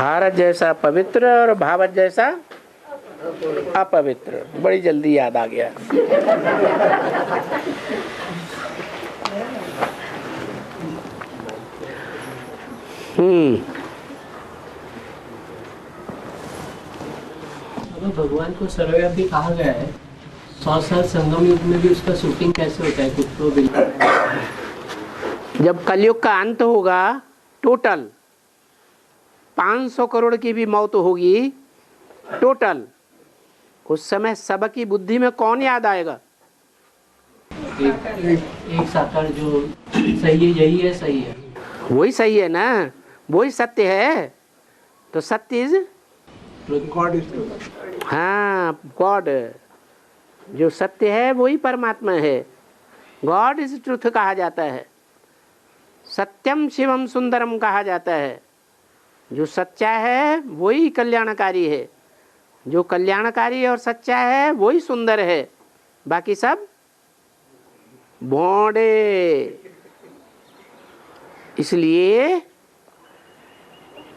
भारत जैसा पवित्र और भावत जैसा अपवित्र। बड़ी जल्दी याद आ गया। भगवान को सर्वव्यापी कहा गया है, 100 साल संगम युग में भी उसका शूटिंग कैसे होता है? कुछ तो जब कलयुग का अंत होगा, टोटल 500 करोड़ की भी मौत होगी टोटल, उस समय सबकी बुद्धि में कौन याद आएगा? एक साकार जो सही है, यही है, सही है, वही सही है ना, वही सत्य है। तो सत्य इज गॉड। हाँ, गॉड। जो सत्य है वही परमात्मा है। गॉड इज ट्रुथ कहा जाता है, सत्यम शिवम सुंदरम कहा जाता है। जो सच्चा है वही कल्याणकारी है, जो कल्याणकारी और सच्चा है वही सुंदर है, बाकी सब भोंडे। इसलिए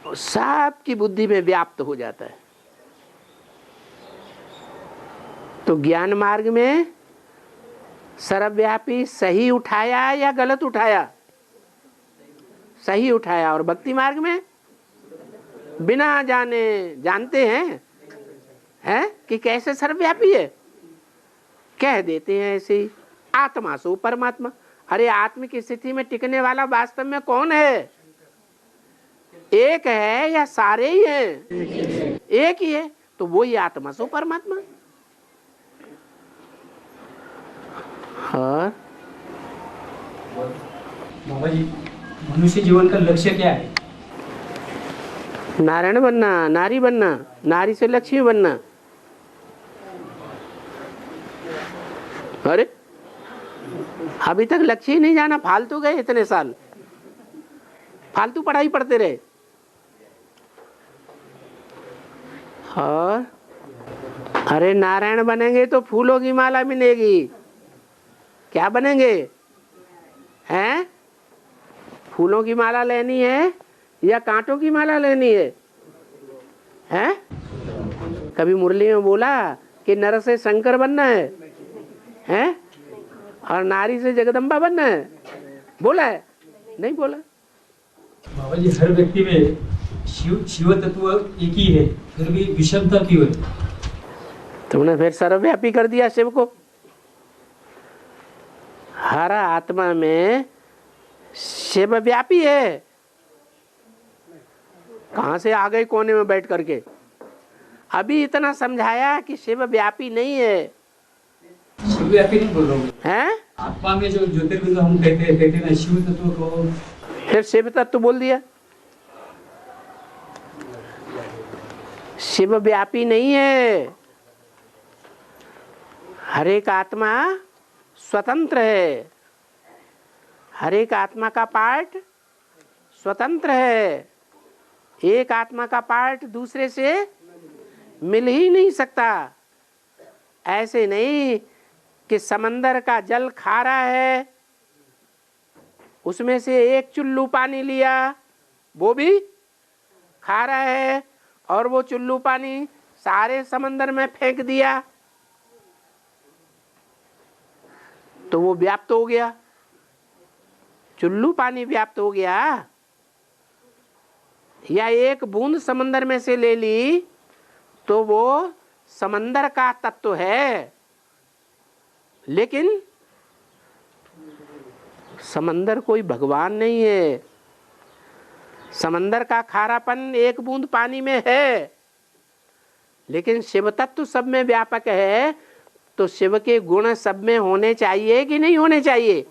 सबकी बुद्धि में व्याप्त हो जाता है। तो ज्ञान मार्ग में सर्वव्यापी सही उठाया या गलत उठाया? सही उठाया। और भक्ति मार्ग में बिना जाने जानते हैं कि कैसे सर्वव्यापी है, कह देते हैं ऐसे ही, आत्मा सो परमात्मा। अरे आत्मिक स्थिति में टिकने वाला वास्तव में कौन है? एक है या सारे ही हैं? एक ही है, तो वो ही आत्मा सो परमात्मा। हाँ बाबा जी, मनुष्य जीवन का लक्ष्य क्या है? नारायण बनना, नारी बनना, नारी से लक्ष्मी बनना। अरे अभी तक लक्ष्य ही नहीं जाना, फालतू गए इतने साल, फालतू पढ़ाई पढ़ते रहे। और अरे नारायण बनेंगे तो फूलों की माला मिलेगी। क्या बनेंगे? हैं? फूलों की माला लेनी है या कांटों की माला लेनी है? हैं? कभी मुरली में बोला कि नर से शंकर बनना है, हैं? और नारी से जगदम्बा बनना है? बोला है? नहीं बोला। बाबा जी, हर व्यक्ति में शिव तत्व एक ही है, फिर भी विषमता क्यों है? तुमने फिर सर्वव्यापी कर दिया शिव को। हर आत्मा में शिव व्यापी है। कहां से आ गए कोने में बैठ करके? अभी इतना समझाया कि शिव व्यापी नहीं है। शिव व्यापी नहीं बोल रहा हूँ, हैं? आत्मा में जो ज्योतिर्लिंग हम कहते हैं ना, शिव तत्व को फिर शिव तत्व बोल दिया। शिव व्यापी नहीं है। हर एक आत्मा स्वतंत्र है, हर एक आत्मा का पार्ट स्वतंत्र है। एक आत्मा का पार्ट दूसरे से मिल ही नहीं सकता। ऐसे नहीं कि समंदर का जल खारा है, उसमें से एक चुल्लू पानी लिया, वो भी खारा है, और वो चुल्लू पानी सारे समंदर में फेंक दिया तो वो व्याप्त हो गया। चुल्लू पानी व्याप्त हो गया। या एक बूंद समंदर में से ले ली तो वो समंदर का तत्व है, लेकिन समंदर कोई भगवान नहीं है। समंदर का खारापन एक बूंद पानी में है, लेकिन शिव तत्व सब में व्यापक है। तो शिव के गुण सब में होने चाहिए कि नहीं होने चाहिए?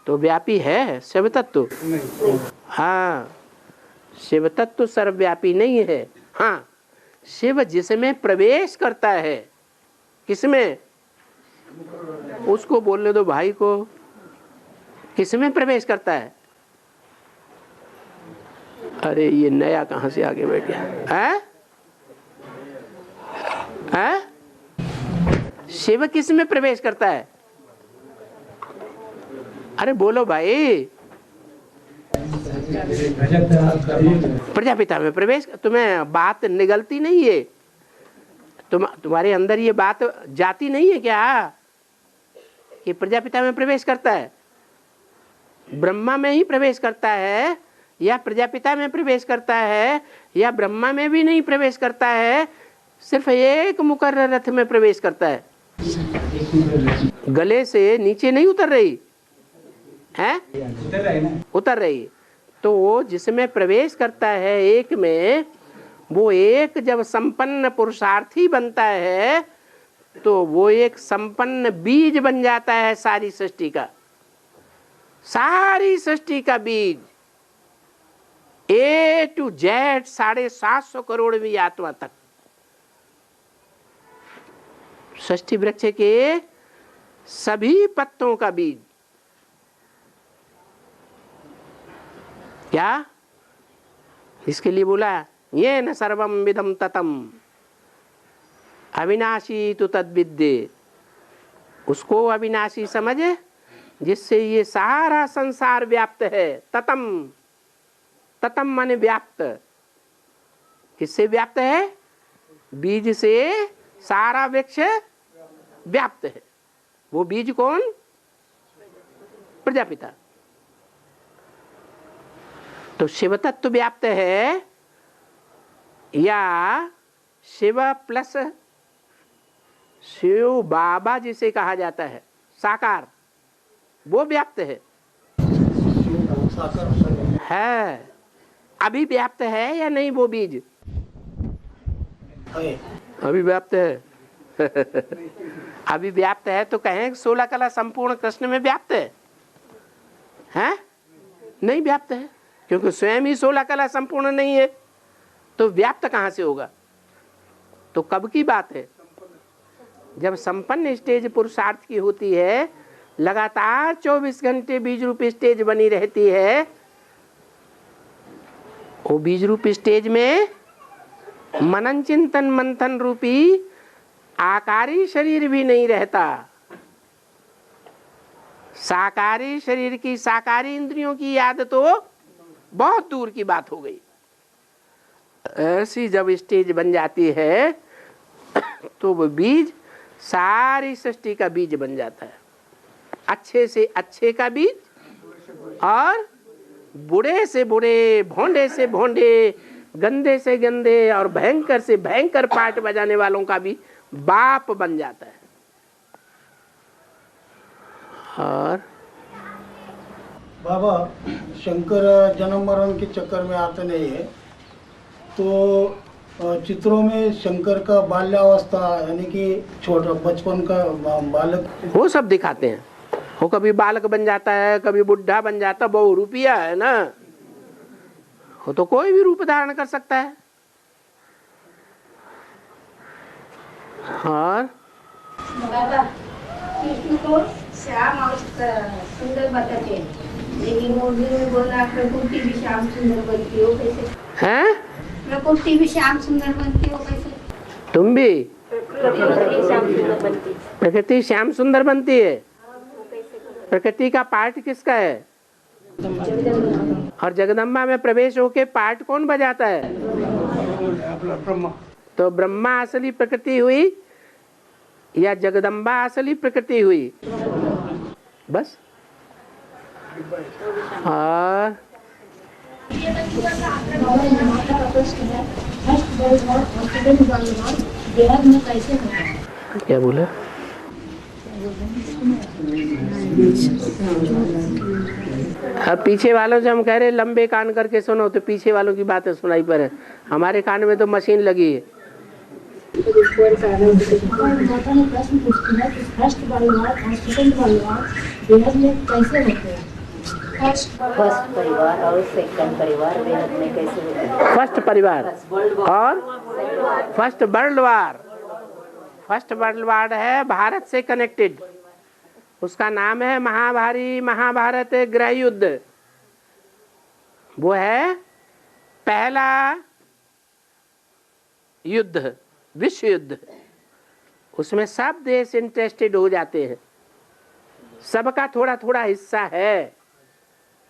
तो व्यापी है शिव तत्व। हाँ, शिव तत्व सर्वव्यापी नहीं है। हाँ, शिव जिसमें प्रवेश करता है, किसमें? उसको बोलने दो भाई को, किसमें प्रवेश करता है? अरे ये नया कहां से आगे बैठ गया है? शिव किस में प्रवेश करता है? अरे बोलो भाई। प्रजापिता में प्रवेश, तुम्हें बात निगलती नहीं है, तुम्हारे अंदर ये बात जाती नहीं है क्या कि प्रजापिता में प्रवेश करता है? ब्रह्मा में ही प्रवेश करता है या प्रजापिता में प्रवेश करता है या ब्रह्मा में भी नहीं प्रवेश करता है, सिर्फ एक मुकर्रर रथ में प्रवेश करता है। गले से नीचे नहीं उतर रही है, उतर रही। तो वो जिसमें प्रवेश करता है एक में, वो एक जब संपन्न पुरुषार्थी बनता है तो वो एक संपन्न बीज बन जाता है सारी सृष्टि का, सारी सृष्टि का बीज, A to Z 750 करोड़वीं आत्मा तक। षष्ठी वृक्ष के सभी पत्तों का बीज। क्या इसके लिए बोला ये न सर्वम विदम ततम अविनाशी तो तद्विद्ये, उसको अविनाशी समझे जिससे ये सारा संसार व्याप्त है। ततम, ततम माने व्याप्त, किससे व्याप्त है? बीज से सारा वृक्ष व्याप्त है। वो बीज कौन? प्रजापिता। तो शिव तत्व व्याप्त है या शिव प्लस शिव बाबा जिसे कहा जाता है साकार, वो व्याप्त है। अभी व्याप्त है या नहीं वो बीज? अभी व्याप्त है। अभी व्याप्त है तो कहें 16 कला संपूर्ण कृष्ण में व्याप्त है? हैं? नहीं व्याप्त है, क्योंकि स्वयं ही 16 कला संपूर्ण नहीं है, तो व्याप्त कहां से होगा? तो कब की बात है? जब संपन्न स्टेज पुरुषार्थ की होती है, लगातार 24 घंटे बीज रूपी स्टेज बनी रहती है। वो बीज रूपी स्टेज में मनन चिंतन मंथन रूपी आकारी शरीर भी नहीं रहता। साकारी शरीर की, साकारी इंद्रियों की याद तो बहुत दूर की बात हो गई। ऐसी जब स्टेज बन जाती है तो वो बीज सारी सृष्टि का बीज बन जाता है। अच्छे से अच्छे का बीज और बुरे से बुरे, भोंडे से भोंडे, गंदे से गंदे और भयंकर से भयंकर पाठ बजाने वालों का भी बाप बन जाता है। और बाबा, शंकर जन्म मरण के चक्कर में आते नहीं है, तो चित्रों में शंकर का बाल्यावस्था यानी कि छोटा बचपन का बालक, वो सब दिखाते हैं। वो कभी बालक बन जाता है, कभी बुढ़ा बन जाता है। बहु रूपिया है ना, वो तो कोई भी रूप धारण कर सकता है। और बाबा कृष्ण को श्याम और सुंदर बताते हैं, लेकिन वो भी बोला प्रकृति भी श्याम सुंदर बनती हो कैसे? हैं? प्रकृति भी श्याम सुंदर बनती हो कैसे? तुम भी प्रकृति श्याम सुंदर बनती, प्रकृति श्याम सुंदर बनती है। प्रकृति का पार्ट किसका है? और जगदम्बा में प्रवेश होके पार्ट कौन बजाता है? तो ब्रह्मा असली प्रकृति हुई या जगदम्बा असली प्रकृति हुई? बस। और क्या बोला? अब पीछे वालों से हम कह रहे लंबे कान करके सुनो, तो पीछे वालों की बातें सुनाई पर है। हमारे कान में तो मशीन लगी है। फर्स्ट परिवार और सेकंड परिवार बेहद में कैसे होते हैं? फर्स्ट परिवार और first world war. First world war है भारत से कनेक्टेड, उसका नाम है महाभारत गृह युद्ध। वो है पहला युद्ध, विश्व युद्ध। उसमें सब देश इंटरेस्टेड हो जाते हैं, सबका थोड़ा थोड़ा हिस्सा है।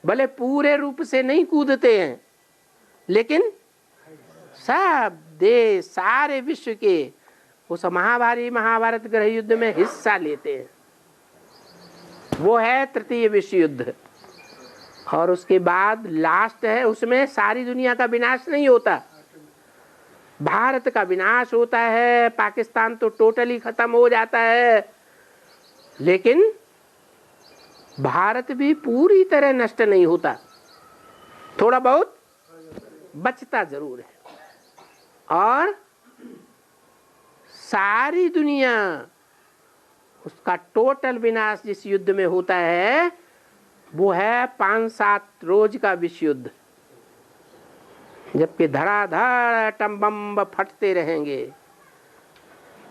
भले पूरे रूप से नहीं कूदते हैं, लेकिन सब देश सारे विश्व के उस महाभारत गृह युद्ध में हिस्सा लेते हैं। वो है तृतीय विश्व युद्ध। और उसके बाद लास्ट है, उसमें सारी दुनिया का विनाश नहीं होता, भारत का विनाश होता है। पाकिस्तान तो टोटली खत्म हो जाता है, लेकिन भारत भी पूरी तरह नष्ट नहीं होता, थोड़ा बहुत बचता जरूर है। और सारी दुनिया, उसका टोटल विनाश जिस युद्ध में होता है वो है 5-7 रोज का विश्व युद्ध, जबकि धड़ाधड़ एटम बम फटते रहेंगे।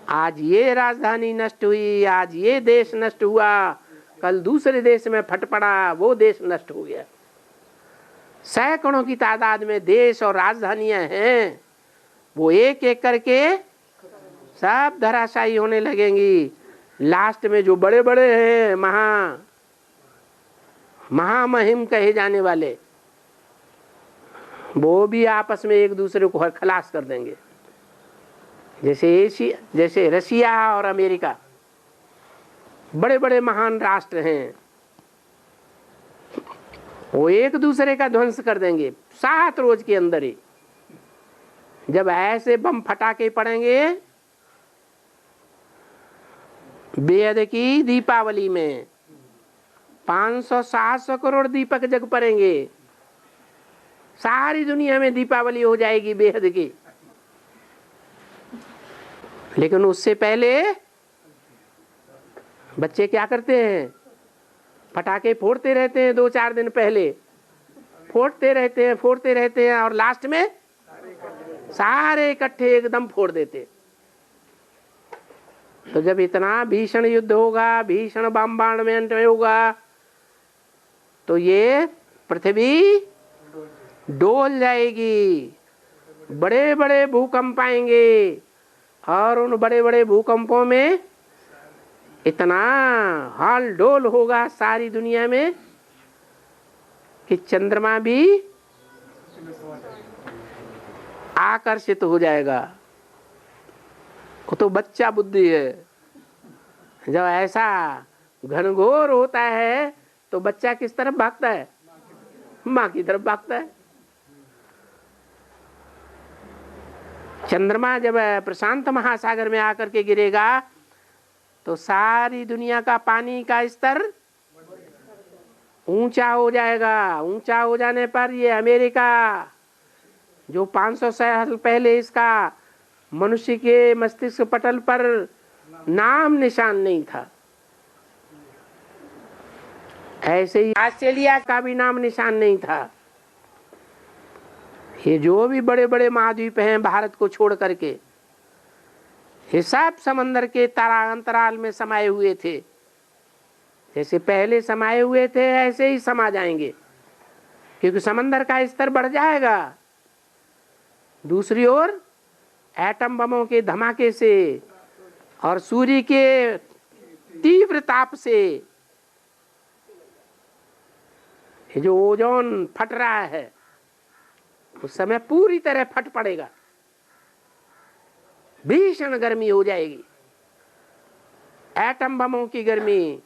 आज ये राजधानी नष्ट हुई, आज ये देश नष्ट हुआ, कल दूसरे देश में फट पड़ा, वो देश नष्ट हो गया। सैकड़ों की तादाद में देश और राजधानियां हैं, वो एक एक करके सब धराशायी होने लगेंगी। लास्ट में जो बड़े बड़े हैं, महामहिम कहे जाने वाले, वो भी आपस में एक दूसरे को खलास कर देंगे। जैसे रशिया और अमेरिका बड़े बड़े महान राष्ट्र हैं, वो एक दूसरे का ध्वंस कर देंगे 7 रोज के अंदर ही। जब ऐसे बम फटाके पड़ेंगे बेहद की दीपावली में, 500-700 करोड़ दीपक जग पड़ेंगे, सारी दुनिया में दीपावली हो जाएगी बेहद की। लेकिन उससे पहले बच्चे क्या करते हैं, पटाखे फोड़ते रहते हैं, 2-4 दिन पहले फोड़ते रहते हैं और लास्ट में सारे इकट्ठे एकदम फोड़ देते। तो जब इतना भीषण युद्ध होगा, भीषण बम्बार्डमेंट होगा, तो ये पृथ्वी डोल जाएगी, बड़े बड़े भूकंप आएंगे। और उन बड़े बड़े भूकंपों में इतना हाल डोल होगा सारी दुनिया में कि चंद्रमा भी आकर्षित हो जाएगा। वो तो बच्चा बुद्धि है। जब ऐसा घनघोर होता है तो बच्चा किस तरफ भागता है, माँ की तरफ भागता है। चंद्रमा जब प्रशांत महासागर में आकर के गिरेगा तो सारी दुनिया का पानी का स्तर ऊंचा हो जाएगा। ऊंचा हो जाने पर ये अमेरिका, जो 500 साल पहले इसका मनुष्य के मस्तिष्क पटल पर नाम निशान नहीं था, ऐसे ही ऑस्ट्रेलिया का भी नाम निशान नहीं था। ये जो भी बड़े बड़े महाद्वीप हैं भारत को छोड़ करके, ये सब समंदर के अंतराल में समाये हुए थे। जैसे पहले समाये हुए थे ऐसे ही समा जाएंगे, क्योंकि समंदर का स्तर बढ़ जाएगा। दूसरी ओर एटम बमों के धमाके से और सूर्य के तीव्र ताप से ये जो ओजोन फट रहा है, उस समय पूरी तरह फट पड़ेगा, भीषण गर्मी हो जाएगी। एटम बमों की गर्मी,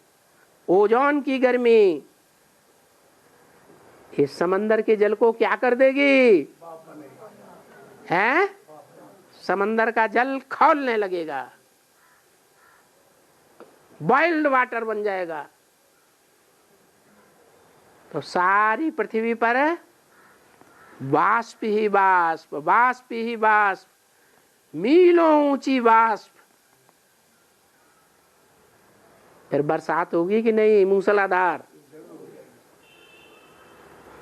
ओजोन की गर्मी, ये समंदर के जल को क्या कर देगी, हैं? समंदर का जल खौलने लगेगा, बॉइल्ड वाटर बन जाएगा। तो सारी पृथ्वी पर वाष्प ही वाष्प, वाष्प ही वाष्प, मीलों ऊंची वाष्प। फिर बरसात होगी कि नहीं, मूसलाधार,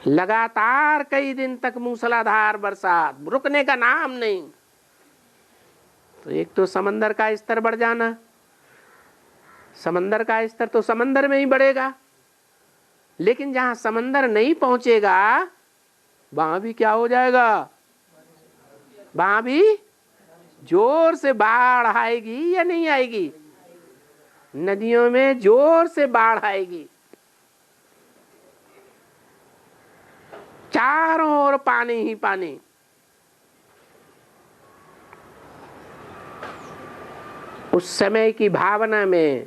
लगातार कई दिन तक मूसलाधार बरसात, रुकने का नाम नहीं। तो एक तो समंदर का स्तर बढ़ जाना, समंदर का स्तर तो समंदर में ही बढ़ेगा, लेकिन जहां समंदर नहीं पहुंचेगा वहां भी क्या हो जाएगा, वहां भी जोर से बाढ़ आएगी या नहीं आएगी? नदियों में जोर से बाढ़ आएगी, चारों ओर पानी ही पानी। उस समय की भावना में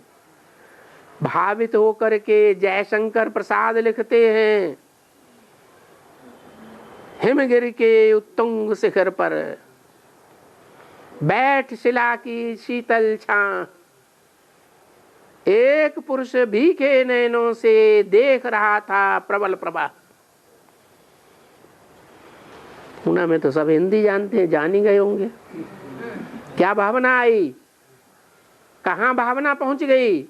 भावित होकर के जयशंकर प्रसाद लिखते हैं, हिमगिरि के उत्तुंग शिखर पर बैठ शिला की शीतल छां, एक पुरुष भीखे नैनों से देख रहा था प्रबल प्रवाह। पूना में तो सब हिंदी जानते हैं, जान ही गए होंगे। क्या भावना आई, कहाँ भावना पहुंच गई?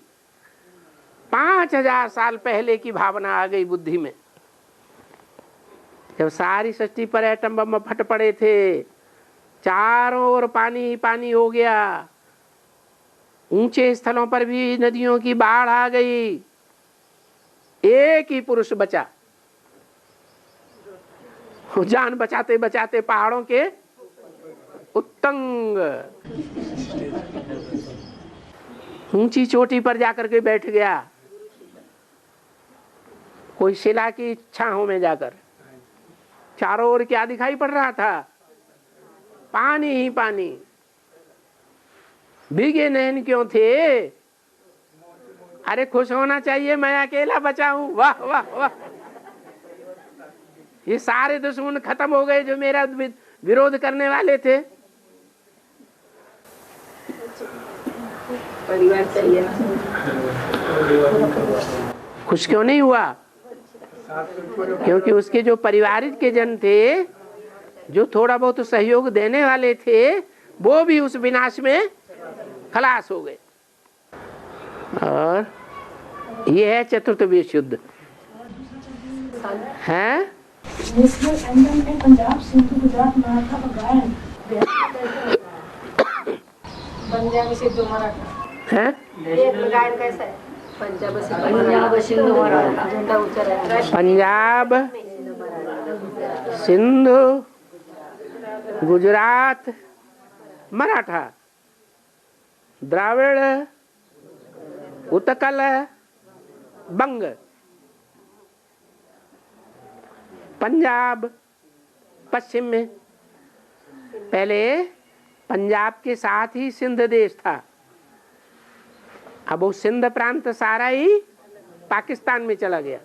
5000 साल पहले की भावना आ गई बुद्धि में। जब सारी सृष्टि पर एटम बम फट पड़े थे, चारों ओर पानी ही पानी हो गया, ऊंचे स्थलों पर भी नदियों की बाढ़ आ गई, एक ही पुरुष बचा। जान बचाते बचाते पहाड़ों के उत्तुंग ऊंची चोटी पर जाकर के बैठ गया, कोई शिला की छांव में जाकर। चारों ओर क्या दिखाई पड़ रहा था? पानी ही पानी। भीगे नैन क्यों थे? अरे खुश होना चाहिए, मैं अकेला बचा हूं। वाह वाह वाह, ये सारे दुश्मन खत्म हो गए जो मेरा विरोध करने वाले थे। परिवार चाहिए ना। खुश क्यों नहीं हुआ? क्योंकि उसके जो परिवारिक के जन थे, जो थोड़ा बहुत सहयोग देने वाले थे, वो भी उस विनाश में खलास हो गए। और ये है चतुर्थ विश्व युद्ध है। पंजाब सिंधु गुजरात मराठा बंगाल पंजाब सिंधु मराठा है। कैसा है? पंजाब सिंधु मराठा झंडा ऊंचा रहता है। पंजाब सिंधु गुजरात मराठा द्राविड़ उत्कल बंग। पंजाब पश्चिम में, पहले पंजाब के साथ ही सिंध देश था, अब वो सिंध प्रांत सारा ही पाकिस्तान में चला गया।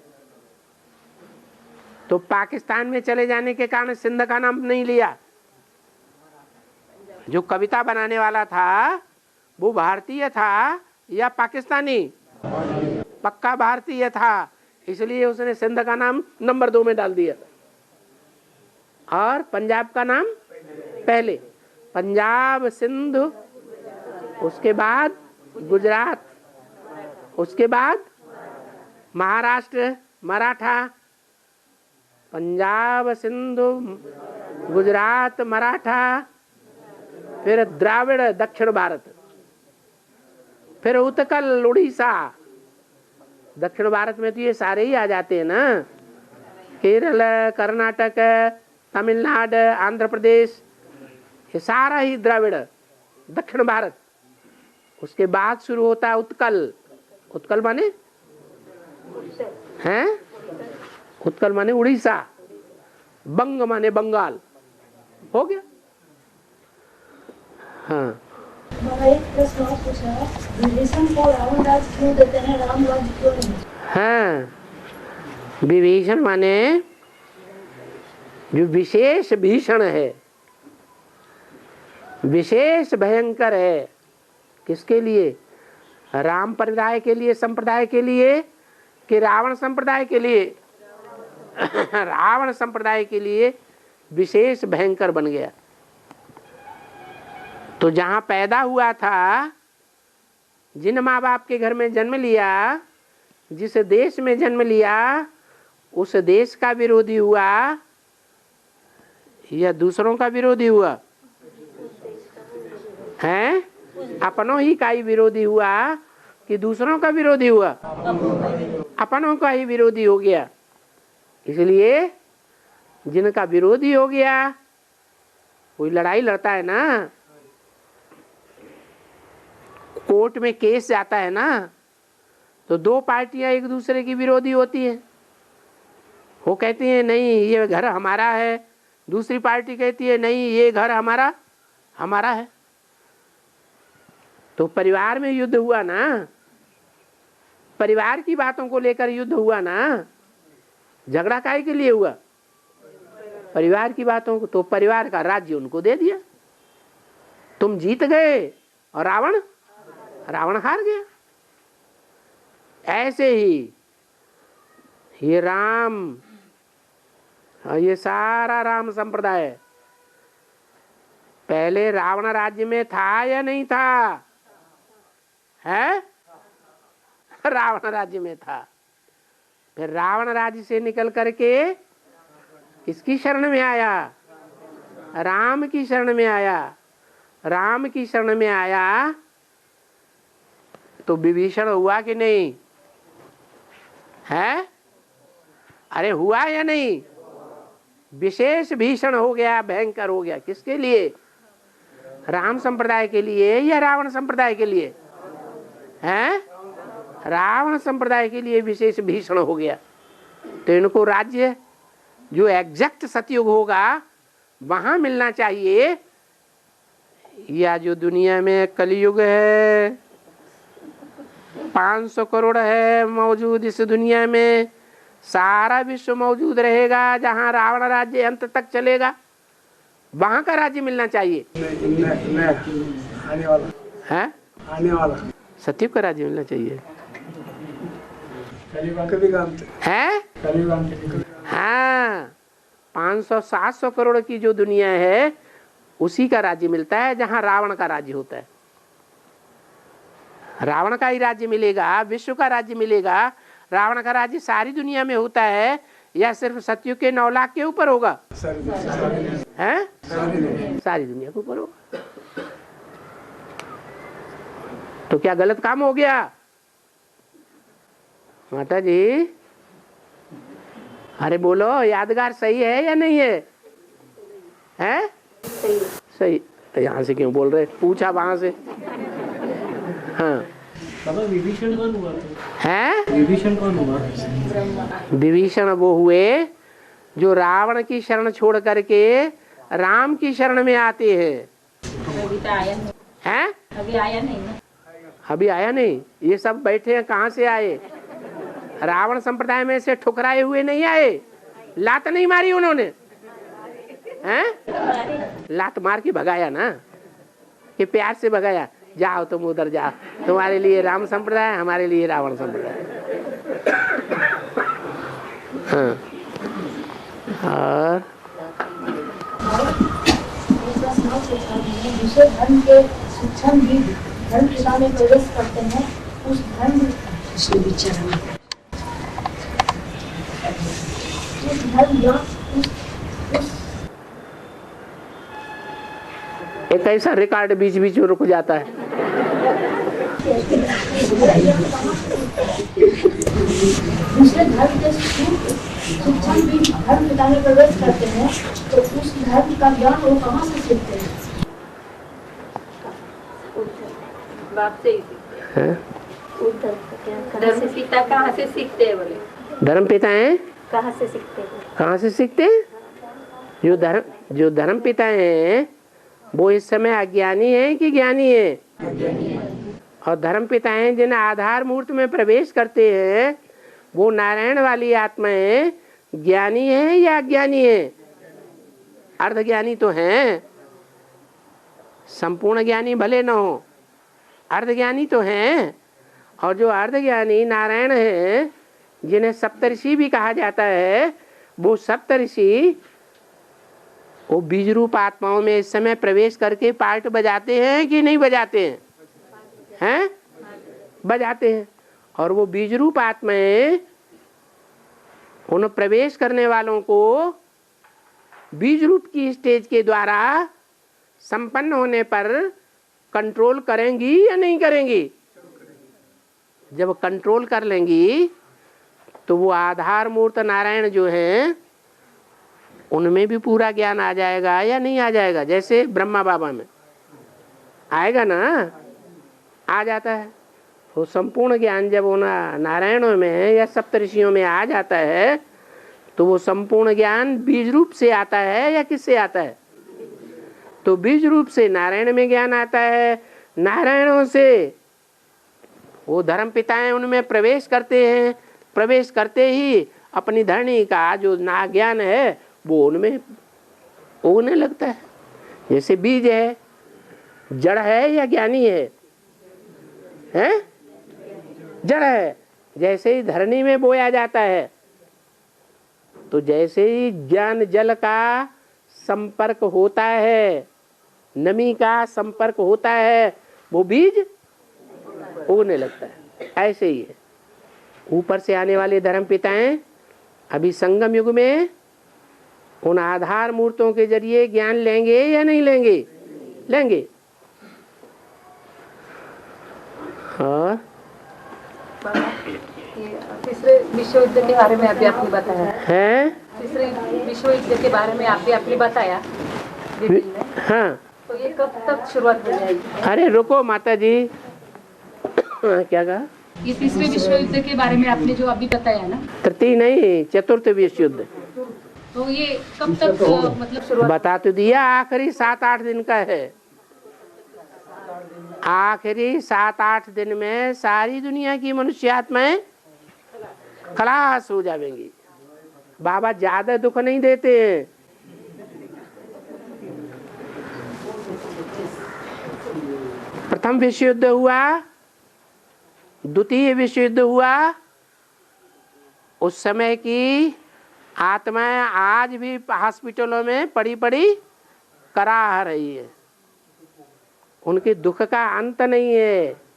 तो पाकिस्तान में चले जाने के कारण सिंध का नाम नहीं लिया। जो कविता बनाने वाला था वो भारतीय था या पाकिस्तानी? पक्का भारतीय था, इसलिए उसने सिंध का नाम नंबर 2 में डाल दिया और पंजाब का नाम पहले। पंजाब सिंध, उसके बाद गुजरात, उसके बाद महाराष्ट्र मराठा। पंजाब सिंधु गुजरात मराठा, फिर द्राविड़ दक्षिण भारत, फिर उत्कल उड़ीसा। दक्षिण भारत में तो ये सारे ही आ जाते हैं ना, केरल कर्नाटक तमिलनाडु आंध्र प्रदेश, ये सारा ही द्राविड़ दक्षिण भारत। उसके बाद शुरू होता है उत्कल। उत्कल माने हैं, उत्कल माने उड़ीसा, बंग माने बंगाल। हो गया। हाँ, एक प्रश्न और पूछा, विभीषण को रावण राज्य क्यों देते हैं, राम राज्य क्यों नहीं? हाँ, विभीषण माने जो विशेष भीषण है, विशेष भयंकर है। किसके लिए? राम परिवार के लिए, संप्रदाय के लिए कि रावण संप्रदाय के लिए? रावण संप्रदाय के लिए विशेष भयंकर बन गया। तो जहां पैदा हुआ था, जिन माँ बाप के घर में जन्म लिया, जिस देश में जन्म लिया, उस देश का विरोधी हुआ या दूसरों का विरोधी हुआ? हैं? अपनों ही का ही विरोधी हुआ कि दूसरों का विरोधी हुआ? अपनों का ही विरोधी हो गया। इसलिए जिनका विरोधी हो गया, कोई लड़ाई लड़ता है ना, कोर्ट में केस जाता है ना, तो 2 पार्टियां एक दूसरे की विरोधी होती हैं। वो कहती है नहीं ये घर हमारा है, दूसरी पार्टी कहती है नहीं ये घर हमारा है। तो परिवार में युद्ध हुआ ना, परिवार की बातों को लेकर युद्ध हुआ ना। झगड़ा काहे के लिए हुआ? परिवार की बातों को। तो परिवार का राज्य उनको दे दिया, तुम जीत गए और रावण हार गया। ऐसे ही ये राम, ये सारा राम संप्रदाय पहले रावण राज्य में था या नहीं था? है, रावण राज्य में था। फिर रावण राज्य से निकल करके किसकी शरण में आया? राम की शरण में आया। राम की शरण में आया तो विभीषण हुआ कि नहीं? है, अरे हुआ या नहीं? विशेष भीषण हो गया, भयंकर हो गया। किसके लिए? राम संप्रदाय के लिए या रावण संप्रदाय के लिए? हैं? रावण संप्रदाय के लिए विशेष भीषण हो गया। तो इनको राज्य जो एग्जैक्ट सतयुग होगा वहां मिलना चाहिए, या जो दुनिया में कलयुग है 500 करोड़ है मौजूद इस दुनिया में, सारा विश्व मौजूद रहेगा, जहां रावण राज्य अंत तक चलेगा, वहां का राज्य मिलना चाहिए। आने वाला सतयुग का राज्य मिलना चाहिए। है, हाँ, 500-700 करोड़ की जो दुनिया है उसी का राज्य मिलता है जहां रावण का राज्य होता है। रावण का ही राज्य मिलेगा, विश्व का राज्य मिलेगा। रावण का राज्य सारी दुनिया में होता है या सिर्फ सतयुग के 9 लाख के ऊपर होगा? हैं? सारी दुनिया के ऊपर होगा। तो क्या गलत काम हो गया माता जी? अरे बोलो, यादगार सही है या नहीं है? हैं? सही। तो यहाँ से क्यों बोल रहे? पूछा वहां से। हाँ, विभीषण कौन हुआ? है, विभीषण कौन हुआ? विभीषण वो हुए जो रावण की शरण छोड़ करके राम की शरण में आते हैं। अभी तो आया नहीं। हैं? अभी आया नहीं ना। अभी आया नहीं। ये सब बैठे हैं, कहाँ से आए? रावण संप्रदाय में से ठुकराए हुए नहीं आए। लात नहीं मारी उन्होंने, हैं? लात मार के भगाया ना, कि प्यार से भगाया। जाओ तुम उधर जाओ, तुम्हारे लिए राम संप्रदाय, हमारे लिए रावण संप्रदाय। हाँ। और दूसरे धर्म के शिक्षण भी धर्म पिता में प्रवेश करते हैं, उस धर्म एक ऐसा रिकॉर्ड बीच बीच में रुक जाता है। दूसरे धर्म के शिक्षण भी धर्म पिता में प्रवेश करते हैं, तो उस धर्म का ज्ञान वो कहाँ से सीखते हैं? बाप से ही सीखते हैं। धर्म पिता कहाँ से सीखते हैं? बोले धर्म पिता हैं, कहाँ से सीखते हैं? कहाँ से सीखते हैं? जो धर्म पिता हैं वो इस समय अज्ञानी है कि ज्ञानी है? और धर्म पिता हैं जिन आधार मूर्त में प्रवेश करते हैं वो नारायण वाली आत्माएं ज्ञानी है या अज्ञानी है? अर्धज्ञानी तो हैं, संपूर्ण ज्ञानी भले न हो, अर्धज्ञानी तो हैं। और जो अर्धज्ञानी नारायण है, जिन्हें सप्तऋषि भी कहा जाता है, वो सप्तऋषि वो बीज रूप आत्माओं में इस समय प्रवेश करके पार्ट बजाते हैं कि नहीं बजाते हैं? हैं? बजाते हैं। और वो बीज रूप आत्माएं उन प्रवेश करने वालों को बीज रूप की स्टेज के द्वारा संपन्न होने पर कंट्रोल करेंगी या नहीं करेंगी? जब कंट्रोल कर लेंगी तो वो आधार मूर्त नारायण जो हैं उनमें भी पूरा ज्ञान आ जाएगा या नहीं आ जाएगा? जैसे ब्रह्मा बाबा में आएगा ना, आ जाता है। वो संपूर्ण ज्ञान जब उन नारायणों में या सप्तऋषियों में आ जाता है तो वो संपूर्ण ज्ञान बीज रूप से आता है या किससे आता है? तो बीज रूप से नारायण में ज्ञान आता है, नारायणों से वो धर्म पिताएं उनमें प्रवेश करते हैं, प्रवेश करते ही अपनी धरणी का जो ना ज्ञान है वो उनमें उगने लगता है। जैसे बीज है, जड़ है या ज्ञानी है? हैं? जड़ है। जैसे ही धरणी में बोया जाता है तो जैसे ही ज्ञान जल का संपर्क होता है, नमी का संपर्क होता है, वो बीज उगने लगता है। ऐसे ही है ऊपर से आने वाले धर्म पिताएं अभी संगम युग में उन आधार मूर्तों के जरिए ज्ञान लेंगे या नहीं लेंगे? लेंगे। और तीसरे विश्व युद्ध के बारे में अभी आपने बताया है, तीसरे विश्व युद्ध के बारे में आपने बताया। हाँ, तो ये कब तक शुरुआत हो जाएगी? अरे रुको माता जी। क्या कहा? ये तीसरे विश्व युद्ध के बारे में आपने जो अभी बताया ना, तृतीय नहीं, चतुर्थ विश्व युद्ध। तो ये कब तक मतलब शुरुआत? बता तो दिया, आखिरी 7-8 दिन का है। आखिरी 7-8 दिन में सारी दुनिया की मनुष्य आत्माएं खलास हो जाएंगी। बाबा ज्यादा दुख नहीं देते हैं। प्रथम विश्व युद्ध हुआ, द्वितीय विश्व युद्ध हुआ, उस समय की आत्माएं आज भी हॉस्पिटलों में पड़ी पड़ी कराह रही है। उनके दुख का अंत नहीं है।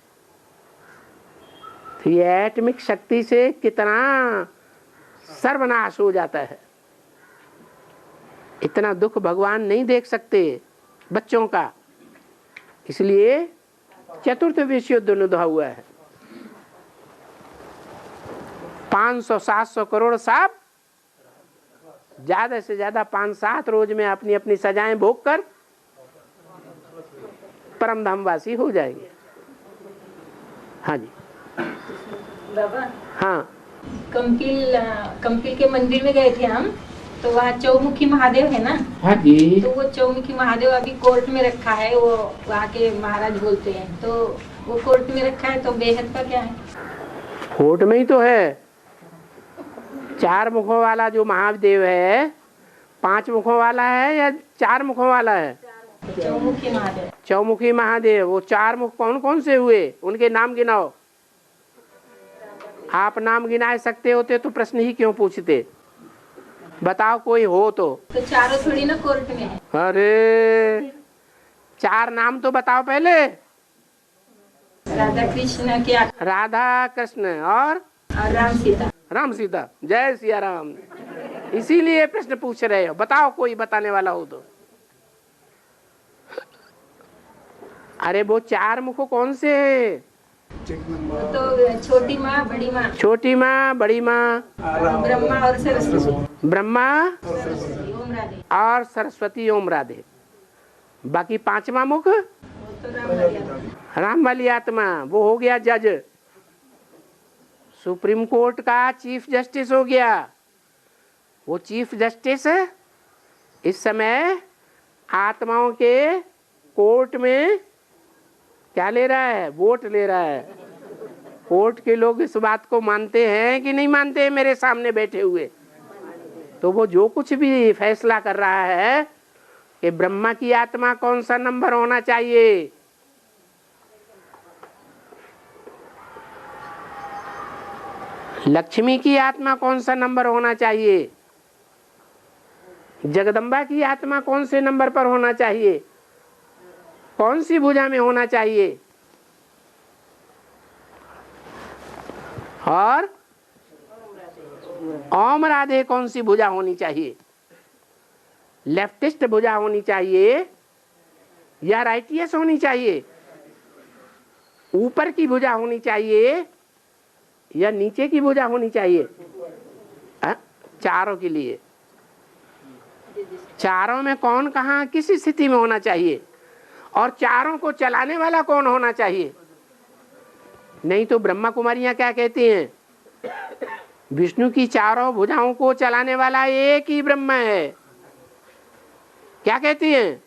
तो ये एटमिक शक्ति से कितना सर्वनाश हो जाता है। इतना दुख भगवान नहीं देख सकते बच्चों का, इसलिए चतुर्थ विश्व युद्ध उद्भव हुआ है। 500-700 करोड़ साहब ज्यादा से ज्यादा 5-7 रोज में अपनी अपनी सजाएं भोग कर परम धामवासी हो जाएंगे। हाँ जी। बाबा, हाँ, कंपिल के मंदिर में गए थे हम, तो वहाँ चौमुखी महादेव है ना। हाँ जी। तो वो चौमुखी महादेव अभी कोर्ट में रखा है, वो वहाँ के महाराज बोलते हैं। तो वो कोर्ट में रखा है, तो बेहद का क्या है? कोर्ट में ही तो है। 4 मुखों वाला जो महादेव है, 5 मुखों वाला है या 4 मुखों वाला है? चौमुखी महादेव। चौमुखी महादेव। वो 4 मुख कौन कौन से हुए? उनके नाम गिनाओ। आप नाम गिना सकते होते तो प्रश्न ही क्यों पूछते? बताओ कोई हो तो चारों थोड़ी ना कोर्ट में है। अरे 4 नाम तो बताओ पहले। राधा कृष्ण के, राधा कृष्ण और राम सीता। राम सीता। जय सिया राम। इसीलिए प्रश्न पूछ रहे हो। बताओ कोई बताने वाला हो तो। अरे वो 4 मुख कौन से है? तो छोटी माँ, बड़ी माँ। छोटी माँ, बड़ी माँ, ब्रह्मा और सरस्वती। ब्रह्मा ओम राधे। और सरस्वती ओम राधे। बाकी 5वां मुख वो तो राम वाली आत्मा। राम वाली आत्मा। वो हो गया जज, सुप्रीम कोर्ट का चीफ जस्टिस हो गया। वो चीफ जस्टिस इस समय आत्माओं के कोर्ट में क्या ले रहा है? वोट ले रहा है। कोर्ट के लोग इस बात को मानते हैं कि नहीं मानते हैं? मेरे सामने बैठे हुए। तो वो जो कुछ भी फैसला कर रहा है कि ब्रह्मा की आत्मा कौन सा नंबर होना चाहिए, लक्ष्मी की आत्मा कौन सा नंबर होना चाहिए, जगदम्बा की आत्मा कौन से नंबर पर होना चाहिए, कौन सी भुजा में होना चाहिए, और ओम राधे कौन सी भुजा होनी चाहिए, लेफ्टिस्ट भुजा होनी चाहिए या राइटियस होनी चाहिए, ऊपर की भुजा होनी चाहिए या नीचे की भुजा होनी चाहिए? चारों के लिए, चारों में कौन कहाँ किस स्थिति में होना चाहिए, और चारों को चलाने वाला कौन होना चाहिए? नहीं तो ब्रह्मा कुमारियां क्या कहती हैं? विष्णु की चारों भुजाओं को चलाने वाला एक ही ब्रह्म है। क्या कहती हैं?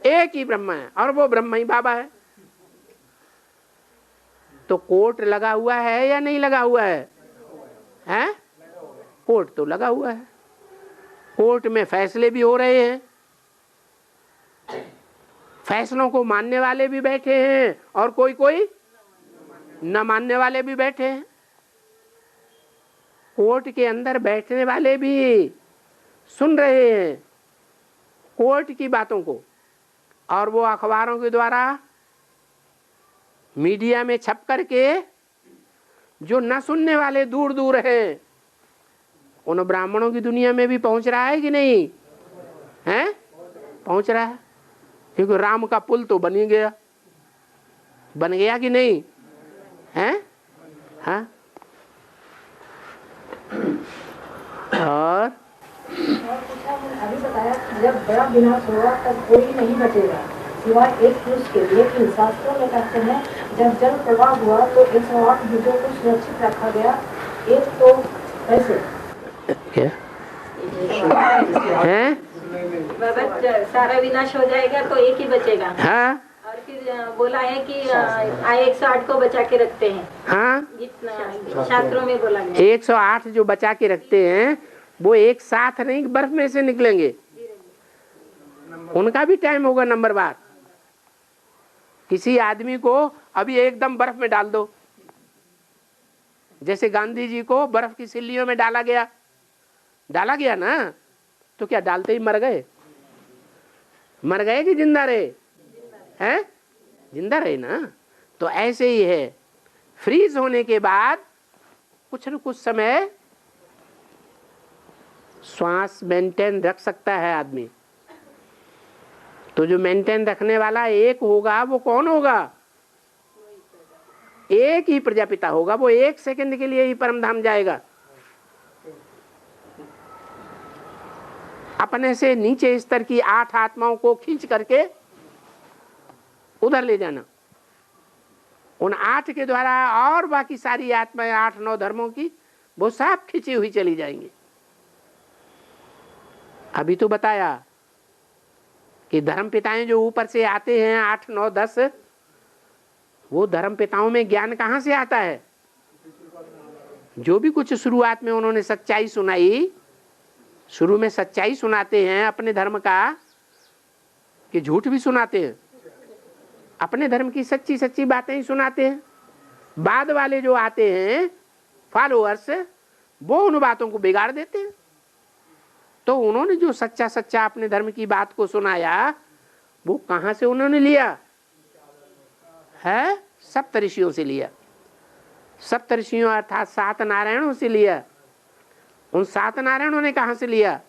एक ही ब्रह्म है, और वो ब्रह्म ही बाबा है। तो कोर्ट लगा हुआ है या नहीं लगा हुआ है? हैं? कोर्ट तो लगा हुआ है। कोर्ट में फैसले भी हो रहे हैं, फैसलों को मानने वाले भी बैठे हैं और कोई कोई न मानने वाले भी बैठे हैं। कोर्ट के अंदर बैठने वाले भी सुन रहे हैं कोर्ट की बातों को, और वो अखबारों के द्वारा मीडिया में छप करके जो न सुनने वाले दूर दूर हैं, उन ब्राह्मणों की दुनिया में भी पहुंच रहा है कि नहीं? हैं? पहुंच रहा है, क्योंकि राम का पुल तो बन गया कि नहीं? हैं? हाँ। और अभी बताया जब बड़ा विनाश होगा तब कोई नहीं बचेगा सिवाय एक पुरुष के। लेकिन शास्त्रों में कहते हैं जब जल प्रवाह हुआ तो 108 भुजों को सुरक्षित रखा गया। एक तो कैसे क्या है? बाबा सारा विनाश हो जाएगा तो एक ही बचेगा। हाँ। और फिर बोला है कि 108 को बचा के रखते हैं। हाँ, शास्त्रों में बोला गया 108 जो बचा के रखते हैं वो एक साथ नहीं बर्फ में से निकलेंगे, उनका भी टाइम होगा नंबरवार। किसी आदमी को अभी एकदम बर्फ में डाल दो, जैसे गांधी जी को बर्फ की सिल्लियों में डाला गया ना, तो क्या डालते ही मर गए? मर गए कि जिंदा रहे? हैं? जिंदा रहे ना। तो ऐसे ही है, फ्रीज होने के बाद कुछ न कुछ समय श्वास मेंटेन रख सकता है आदमी। तो जो मेंटेन रखने वाला एक होगा वो कौन होगा? एक ही प्रजापिता होगा। वो 1 सेकंड के लिए ही परम धाम जाएगा। अपने से नीचे स्तर की 8 आत्माओं को खींच करके उधर ले जाना, उन 8 के द्वारा और बाकी सारी आत्माएं 8-9 धर्मों की वो सब खींची हुई चली जाएंगी। अभी तो बताया कि धर्म पिताएं जो ऊपर से आते हैं 8, 9, 10, वो धर्म पिताओं में ज्ञान कहां से आता है? जो भी कुछ शुरुआत में उन्होंने सच्चाई सुनाई, शुरू में सच्चाई सुनाते हैं अपने धर्म का, कि झूठ भी सुनाते हैं, अपने धर्म की सच्ची सच्ची बातें ही सुनाते हैं। बाद वाले जो आते हैं फॉलोअर्स, वो उन बातों को बिगाड़ देते हैं। तो उन्होंने जो सच्चा सच्चा अपने धर्म की बात को सुनाया, वो कहां से उन्होंने लिया है? सप्तऋषियों से लिया। सप्तऋषियों अर्थात 7 नारायणों से लिया। उन 7 नारायणों ने कहां से लिया?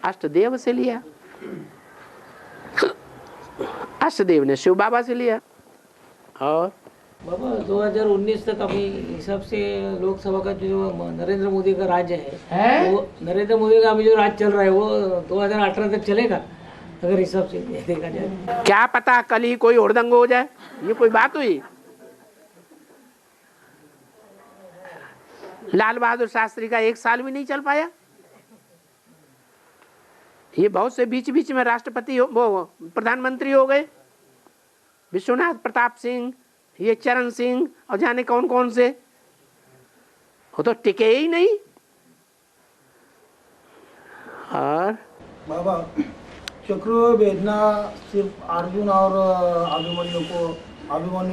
अष्टदेव से लिया। अष्टदेव ने शिव बाबा से लिया। और बाबा 2019 तक अपने हिसाब से लोकसभा का जो नरेंद्र मोदी का राज्य है? वो नरेंद्र मोदी का अभी जो राज चल रहा है वो 2018 तक चलेगा, अगर हिसाब से देखा जाए। क्या पता कल ही कोई हुड़दंग हो जाए, ये कोई बात हुई? लाल बहादुर शास्त्री का 1 साल भी नहीं चल पाया। ये बहुत से बीच बीच में राष्ट्रपति वो प्रधानमंत्री हो गए। विश्वनाथ प्रताप सिंह, ये चरण सिंह और जाने कौन कौन से, वो तो टिके ही नहीं। और बाबा चक्र भेजना सिर्फ अर्जुन और अभिमन्यु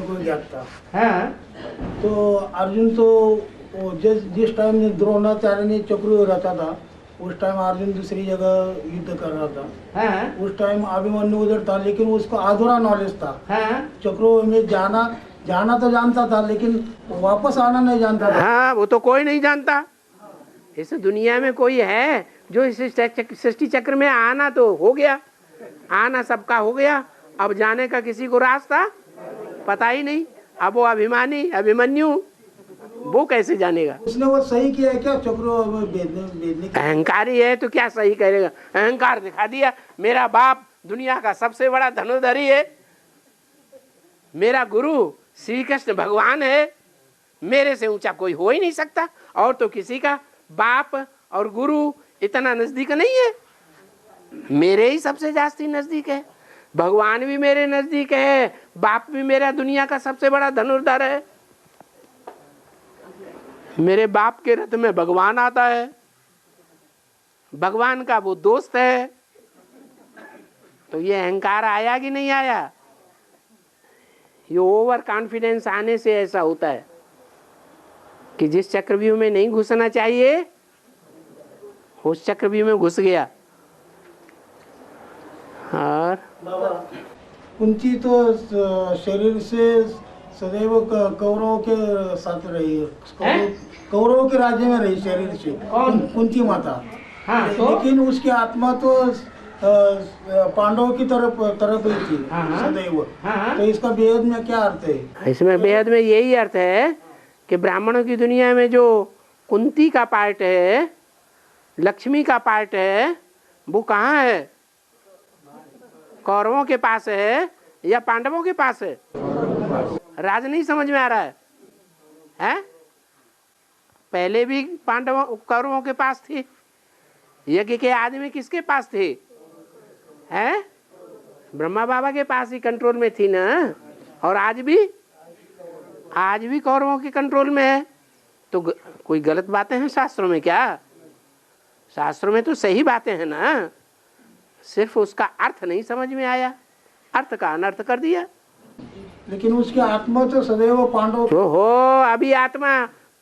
को ज्ञात था। हाँ। तो अर्जुन तो जिस टाइम में द्रोणाचार्य ने चक्र रचा था, उस टाइम अर्जुन दूसरी जगह युद्ध कर रहा था। हाँ। उस टाइम अभिमन्यु उधर था, लेकिन उसको अधूरा नॉलेज था। हाँ। चक्रों में जाना तो जानता था, लेकिन वापस आना नहीं जानता था। हाँ, वो तो कोई नहीं जानता। इस दुनिया में कोई है जो इस सृष्टि चक्र में आना तो हो गया, आना सबका हो गया, अब जाने का किसी को रास्ता पता ही नहीं। अब वो अभिमानी अभिमन्यु वो कैसे जानेगा? उसने वो सही किया है क्या? चक्रों भेजने अहंकारी है तो क्या सही करेगा? अहंकार दिखा दिया, मेरा बाप दुनिया का सबसे बड़ा धनुर्धरी है, मेरा गुरु श्री कृष्ण भगवान है, मेरे से ऊंचा कोई हो ही नहीं सकता, और तो किसी का बाप और गुरु इतना नजदीक नहीं है, मेरे ही सबसे जास्ती नजदीक है। भगवान भी मेरे नजदीक है, बाप भी मेरा दुनिया का सबसे बड़ा धनुर्धर है। मेरे बाप के रथ में भगवान आता है, भगवान का वो दोस्त है। तो ये अहंकार आया कि नहीं आया? ये ओवर कॉन्फिडेंस आने से ऐसा होता है कि जिस चक्रव्यूह में नहीं घुसना चाहिए उस चक्रव्यूह में घुस गया। और बाबा कुंती तो शरीर से सदैव कौरवों के साथ रही है, कौरवों के राज्य में रही शरीर से। कौन? कुंती माता। हाँ, तो? लेकिन उसकी आत्मा तो पांडवों की तरफ ही थी सदैव। तो इसका बेहद में क्या अर्थ है? इसमें बेहद में यही अर्थ है कि ब्राह्मणों की दुनिया में जो कुंती का पार्ट है, लक्ष्मी का पार्ट है, वो कहाँ है? कौरवों के पास है या पांडवों के पास है? राज नहीं समझ में आ रहा है, हैं? पहले भी पांडवों कौरवों के पास थी, यज्ञ के आदमी किसके पास थे? हैं? ब्रह्मा बाबा के पास ही कंट्रोल में थी ना। और आज भी कौरवों के कंट्रोल में है। तो कोई गलत बातें हैं शास्त्रों में क्या? शास्त्रों में तो सही बातें हैं ना, सिर्फ उसका अर्थ नहीं समझ में आया, अर्थ का अनर्थ कर दिया। लेकिन उसकी आत्मा तो सदैव पांडव। तो हो अभी आत्मा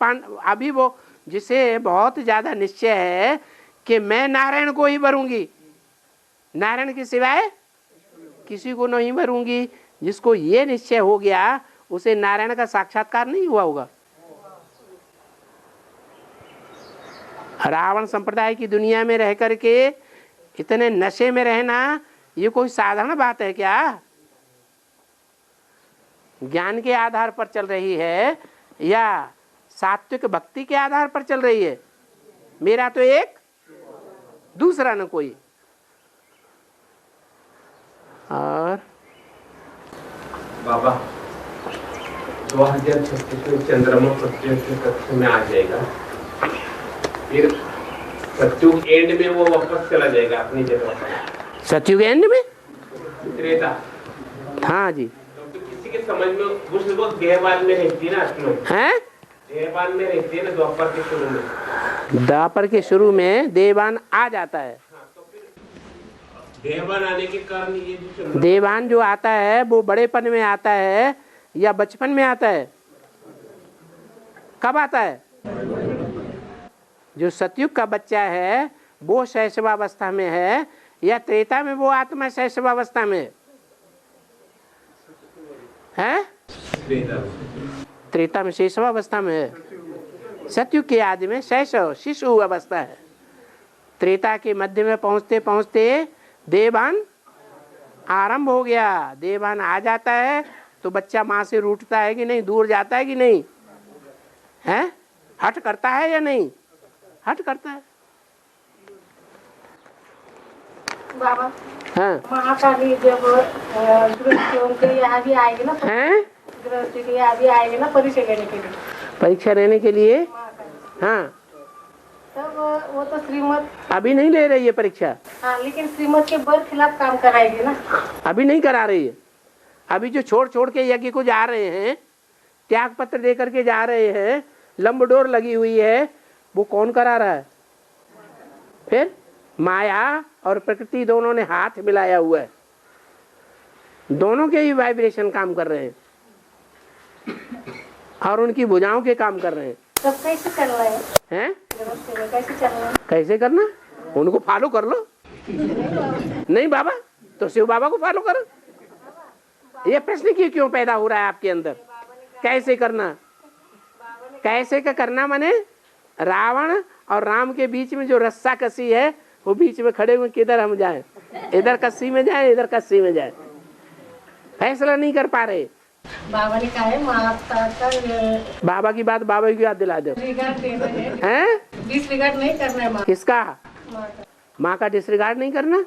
अभी वो जिसे बहुत ज्यादा निश्चय है कि मैं नारायण को ही भरूंगी, नारायण के सिवाय किसी को नहीं भरूंगी, जिसको ये निश्चय हो गया उसे नारायण का साक्षात्कार नहीं हुआ होगा। रावण संप्रदाय की दुनिया में रह करके इतने नशे में रहना ये कोई साधारण बात है क्या? ज्ञान के आधार पर चल रही है या सात्विक भक्ति के आधार पर चल रही है? मेरा तो एक, दूसरा न कोई। और बाबा 2036 में चंद्रमा पृथ्वी के कक्ष में आ जाएगा, फिर सत्युग एंड में वो वापस चला जाएगा अपनी जगह पर। सत्युग एंड में? त्रेता। हाँ जी। तो किसी के समझ में कुछ लोग देहवान में रहती है ना, हैं? देहवान में रहती है ना द्वापर के शुरू में। द्वापर के शुरू में देवान आ जाता है। देहवान आने के कारण ये जो देवान जो आता है वो बड़ेपन में आता है या बचपन में आता है? कब आता है? जो सतयुग का बच्चा है वो शैशवावस्था में है या त्रेता में वो आत्मा शैशवावस्था में है? त्रेता में शैशवावस्था में है। सतयुग के आदि में शैशव शिशु अवस्था है। त्रेता के मध्य में पहुंचते पहुंचते देवान आरंभ हो गया। देवान आ जाता है तो बच्चा माँ से रूठता है कि नहीं, दूर जाता है कि नहीं, है? हट करता है या नहीं? हट करता है। बाबा हाँ। महाकाली जब गृहस्थी उनके यहाँ भी आएगी ना, हैं? गृहस्थी के यहाँ भी आएगी ना परीक्षा देने के लिए, परीक्षा लेने के लिए। हाँ, तब वो तो श्रीमत अभी नहीं ले रही है परीक्षा। हाँ, लेकिन श्रीमत के खिलाफ काम कराएगी ना। अभी नहीं करा रही है। अभी जो छोड़ छोड़ के यज्ञ को जा रहे हैं, त्याग पत्र दे करके जा रहे हैं, लंबडोर लगी हुई है, वो कौन करा रहा है? फिर माया और प्रकृति दोनों ने हाथ मिलाया हुआ है, दोनों के ही वाइब्रेशन काम कर रहे हैं और उनकी भुजाओं के काम कर रहे हैं। तब कैसे करना है? हैं? कैसे चलना है? कैसे करना? उनको फॉलो कर लो। नहीं बाबा तो शिव बाबा को फॉलो करो। ये प्रश्न क्यों पैदा हो रहा है आपके अंदर? कैसे करना? कैसे का करना माने रावण और राम के बीच में जो रस्सा कसी है वो बीच में खड़े हुए, किधर हम जाएं? इधर कस्सी में जाए, इधर कस्सी में जाए, फैसला नहीं कर पा रहे। बाबा ने कहा है माता का बाबा की बात बाबा की याद दिला दो। हैं? डिसरिगार्ड नहीं करना है। किसका? माँ का डिसरिगार्ड नहीं करना।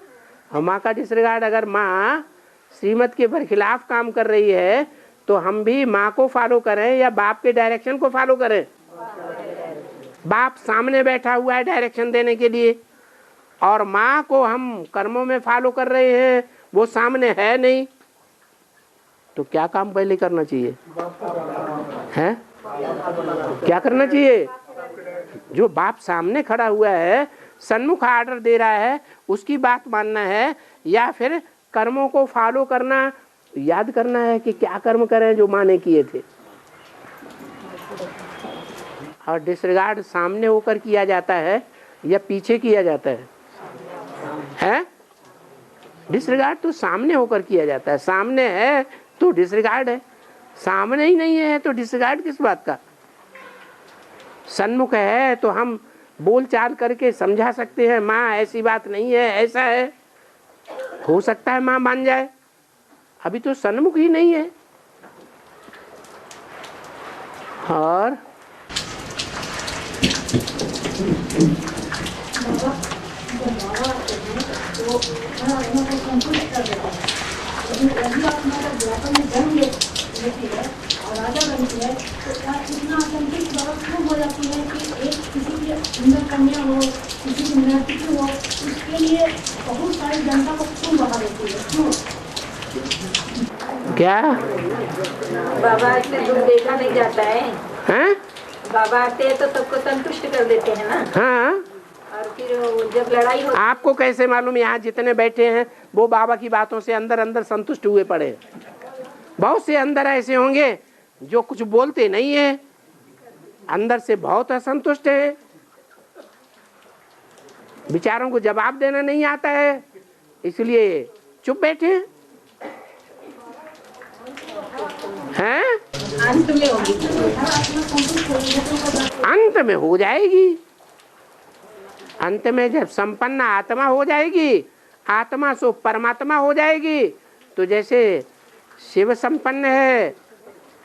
और माँ का डिसरिगार्ड अगर माँ श्रीमत के बरखिलाफ काम कर रही है तो हम भी माँ को फॉलो करें या बाप के डायरेक्शन को फॉलो करें? बाप सामने बैठा हुआ है डायरेक्शन देने के लिए, और माँ को हम कर्मों में फॉलो कर रहे हैं, वो सामने है नहीं, तो क्या काम पहले करना चाहिए है? क्या करना चाहिए? जो बाप सामने खड़ा हुआ है, सन्मुख आर्डर दे रहा है, उसकी बात मानना है, या फिर कर्मों को फॉलो करना, याद करना है कि क्या कर्म करें जो माँ ने किए थे। और डिसरिगार्ड सामने होकर किया जाता है या पीछे किया जाता है? डिसरिगार्ड तो सामने होकर किया जाता है। सामने है तो डिसरिगार्ड है, सामने ही नहीं है तो डिसरिगार्ड किस बात का? सन्मुख है तो हम बोल चाल करके समझा सकते हैं, माँ ऐसी बात नहीं है, ऐसा है, हो सकता है माँ मान जाए। अभी तो सन्मुख ही नहीं है। और राजा बनती है तो इतना आतंकित बात क्यों हो जाती है कि एक किसी की सुंदर कन्या हो, किसी की नर्तकी हो, उसके लिए बहुत सारी जनता को क्यों बहा देती है? क्यों? क्या बाबा से दुख देखा नहीं जाता है? हैं? बाबा आते हैं तो सबको संतुष्ट कर देते हैं ना। हाँ, और फिर जब लड़ाई हो, आपको कैसे मालूम यहाँ जितने बैठे हैं वो बाबा की बातों से अंदर अंदर संतुष्ट हुए पड़े? बहुत से अंदर ऐसे होंगे जो कुछ बोलते नहीं है, अंदर से बहुत असंतुष्ट है, विचारों को जवाब देना नहीं आता है, इसलिए चुप बैठे हैं। अंत में होगी, अंत में हो जाएगी। अंत में जब संपन्न आत्मा हो जाएगी, आत्मा सो परमात्मा हो जाएगी, तो जैसे शिव संपन्न है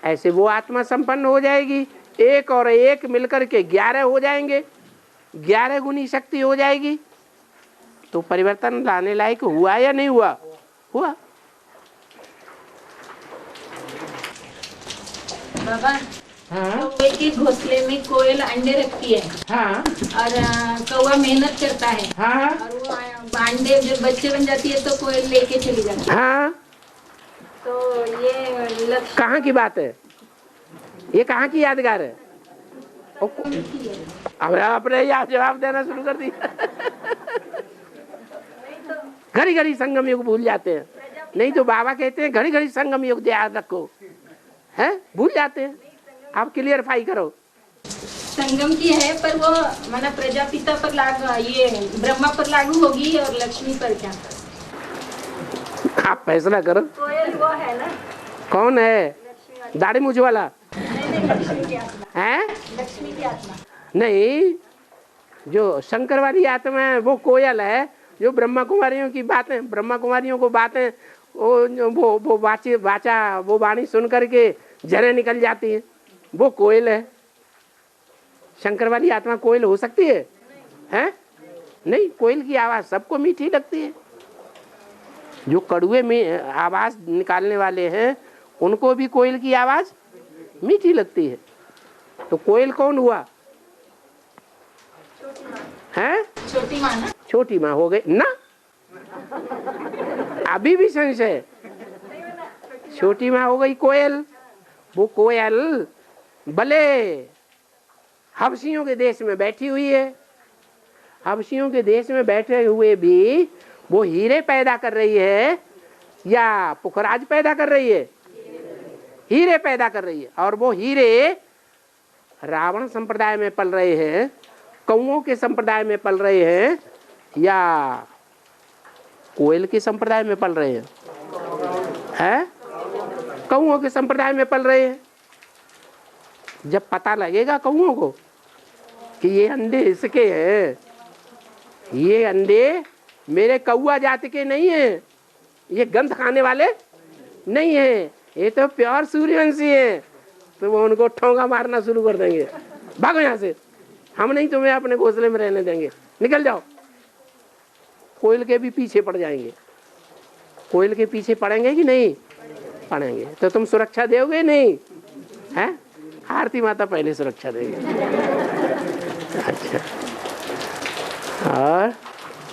ऐसे वो आत्मा संपन्न हो जाएगी। एक और एक मिलकर के 11 हो जाएंगे, 11 गुनी शक्ति हो जाएगी। तो परिवर्तन लाने लायक हुआ या नहीं हुआ? हुआ। बाबा हाँ कौवे के घोंसले में कोयल अंडे रखती है, हाँ और कौवा मेहनत करता है, हाँ और वो अंडे जब बच्चे बन जाती है तो कोयल लेके चली जाती है। हाँ। तो ये लक्ष्य कहाँ की बात है? ये कहाँ की यादगार है? अब आपने याद जवाब देना शुरू कर दिया। घड़ी घड़ी संगम युग भूल जाते हैं। नहीं तो बाबा कहते हैं घड़ी घड़ी संगम युग याद रखो, है भूल जाते हैं। आप क्लियरफाई करो। संगम की है, पर वो माना प्रजापिता पर लागू, ये ब्रह्मा पर लागू होगी और लक्ष्मी पर क्या? आप फैसला करो। कोयल वो है ना। कौन है? दाढ़ी मूछ वाला नहीं, लक्ष्मी की आत्मा है? लक्ष्मी की आत्मा नहीं, जो शंकर वाली आत्मा है वो कोयल है। जो ब्रह्मा कुमारियों की बातें, ब्रह्मा कुमारियों को बातें वो वाचा वो वाणी सुन करके जरे निकल जाती है, वो कोयल है। शंकर वाली आत्मा कोयल हो सकती है? हैं? नहीं, कोयल की आवाज सबको मीठी लगती है। जो कड़ुए में आवाज निकालने वाले हैं उनको भी कोयल की आवाज मीठी लगती है। तो कोयल कौन हुआ? हैं? छोटी माँ ना। छोटी माँ हो गई ना। अभी भी संशय। छोटी माँ हो गई कोयल। वो कोयल भले हबशियों के देश में बैठी हुई है, हबशियों के देश में बैठे हुए भी वो हीरे पैदा कर रही है या पुखराज पैदा कर रही है? हीरे पैदा कर रही है। और वो हीरे रावण संप्रदाय में पल रहे हैं, कौओं के संप्रदाय में पल रहे हैं, या कोयल के संप्रदाय में पल रहे हैं? कौओं के संप्रदाय में पल रहे हैं। जब पता लगेगा कौओं को कि ये अंडे इसके हैं, ये अंडे मेरे कौआ जाति के नहीं है, ये गंध खाने वाले नहीं है, ये तो प्योर सूर्यवंशी है, तो वो उनको ठोंगा मारना शुरू कर देंगे। भागो यहाँ से, हम नहीं तुम्हें अपने घोंसले में रहने देंगे, निकल जाओ। कोयल के भी पीछे पड़ जाएंगे। कोयल के पीछे पड़ेंगे कि नहीं? पढ़ेंगे तो तुम सुरक्षा दोगे नहीं है? आरती माता पहले सुरक्षा देगी। अच्छा, और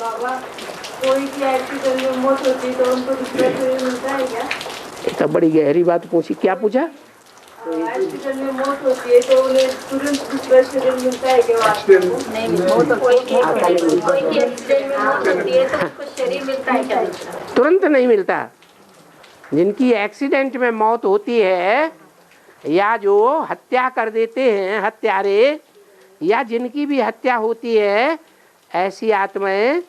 बाबा कोई की एक्सीडेंट में मौत होती तो उनको दूसरा शरीर मिलता है क्या? ये तो बड़ी गहरी बात पूछी। क्या पूछा? एक्सीडेंट में मौत होती है तो उन्हें तुरंत दूसरा शरीर मिलता है क्या? नहीं, कोई की एक्सीडेंट में मौत होती है तो उसको शरीर मिलता है क्या? तुरंत नहीं मिलता। जिनकी एक्सीडेंट में मौत होती है या जो हत्या कर देते हैं हत्यारे, या जिनकी भी हत्या होती है, ऐसी आत्माएं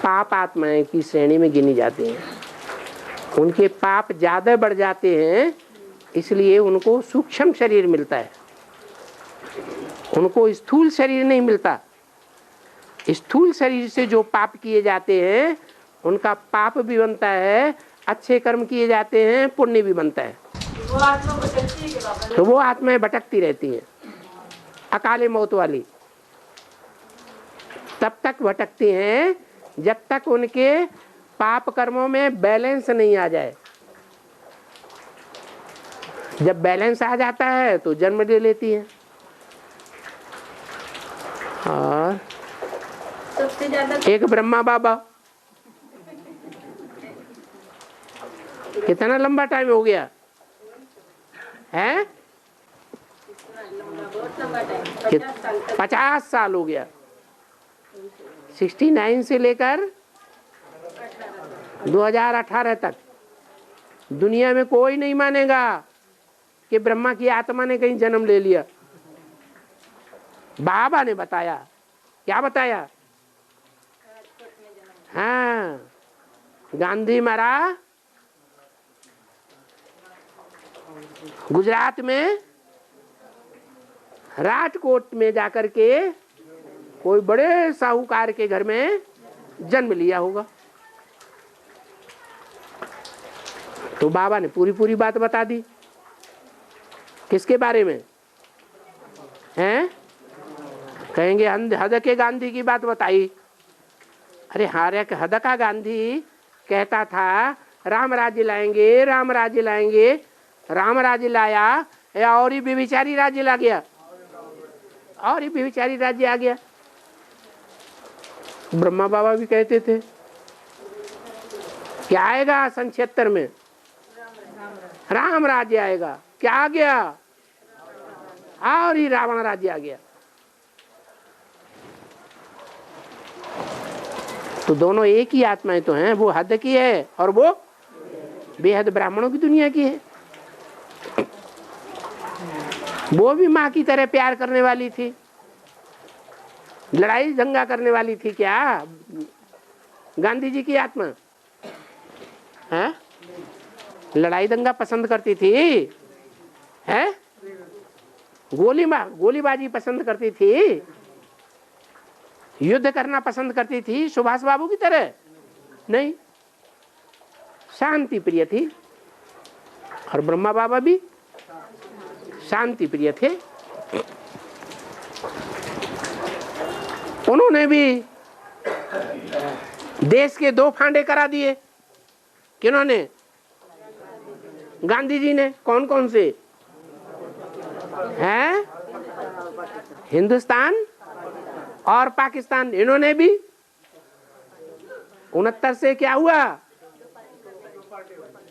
पाप आत्माएं की श्रेणी में गिनी जाती हैं। उनके पाप ज़्यादा बढ़ जाते हैं, इसलिए उनको सूक्ष्म शरीर मिलता है, उनको स्थूल शरीर नहीं मिलता। स्थूल शरीर से जो पाप किए जाते हैं उनका पाप भी बनता है, अच्छे कर्म किए जाते हैं पुण्य भी बनता है। वो आत्मा भटकती है क्या? तो वो आत्माएं भटकती रहती हैं, अकाले मौत वाली तब तक भटकती हैं जब तक उनके पाप कर्मों में बैलेंस नहीं आ जाए। जब बैलेंस आ जाता है तो जन्म ले लेती हैं। और सबसे ज्यादा एक ब्रह्मा बाबा, कितना लंबा टाइम हो गया है? 50 साल हो गया। 69 से लेकर 2018 तक दुनिया में कोई नहीं मानेगा कि ब्रह्मा की आत्मा ने कहीं जन्म ले लिया। बाबा ने बताया। क्या बताया? हाँ, गांधी मरा गुजरात में राजकोट में जाकर के कोई बड़े साहूकार के घर में जन्म लिया होगा। तो बाबा ने पूरी बात बता दी। किसके बारे में हैं? कहेंगे हद के गांधी की बात बताई। अरे हद का गांधी कहता था राम राज्य लाएंगे, राम राज्य लाएंगे। राम राज्य लाया या और ही व्यभिचारी राज्य ला गया, और ही व्यभिचारी राज्य आ गया। ब्रह्मा बाबा भी कहते थे क्या आएगा सन 76 में? राम राज्य आएगा। क्या आ गया? और ही रावण राज्य आ गया। तो दोनों एक ही आत्माएं तो हैं। वो हद की है और वो बेहद ब्राह्मणों की दुनिया की है। वो भी माँ की तरह प्यार करने वाली थी, लड़ाई दंगा करने वाली थी। क्या गांधी जी की आत्मा है? लड़ाई दंगा पसंद करती थी है? गोलीबाजी पसंद करती थी, युद्ध करना पसंद करती थी सुभाष बाबू की तरह? नहीं, शांति प्रिय थी। और ब्रह्मा बाबा भी शांति प्रिय थे। उन्होंने भी देश के 2 फांडे करा दिए। किन्होंने? गांधी जी ने। कौन कौन से हैं? हिंदुस्तान और पाकिस्तान। इन्होंने भी 69 से क्या हुआ?